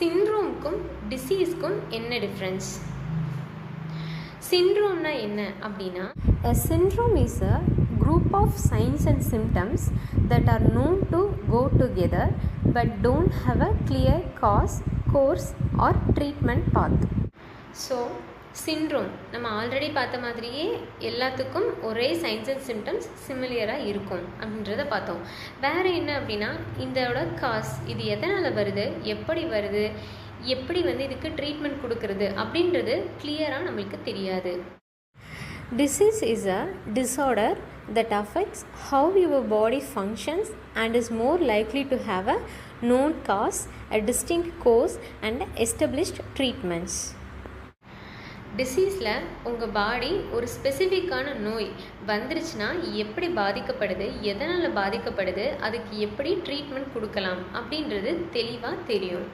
சிண்ட்ரோம்க்கும் டிசீஸ்க்கும் என்ன டிஃப்ரென்ஸ்? சிண்ட்ரோம்னா என்ன அப்படின்னா, A syndrome is a group of signs and symptoms that are known to go together but don't have a clear cause, course or treatment path. So syndrome நம்ம already பார்த்த மாதிரியே எல்லாத்துக்கும் ஒரே science and symptoms சிமிலியராக இருக்கும் அப்படின்றத பார்த்தோம். வேறு என்ன அப்படின்னா, இதோட காஸ், இது எதனால் வருது, எப்படி வருது, எப்படி இதுக்கு ட்ரீட்மெண்ட் கொடுக்கறது அப்படின்றது கிளியராக நம்மளுக்கு தெரியாது. Disease is a disorder that affects how your body functions and is more likely to have a known cause, a distinct course and established treatments. டிசீஸில் உங்கள் பாடி ஒரு ஸ்பெசிஃபிக்கான நோய் வந்துருச்சுன்னா எப்படி பாதிக்கப்படுது, எதனால் பாதிக்கப்படுது, அதுக்கு எப்படி ட்ரீட்மெண்ட் கொடுக்கலாம் அப்படின்றது தெளிவாக தெரியும்.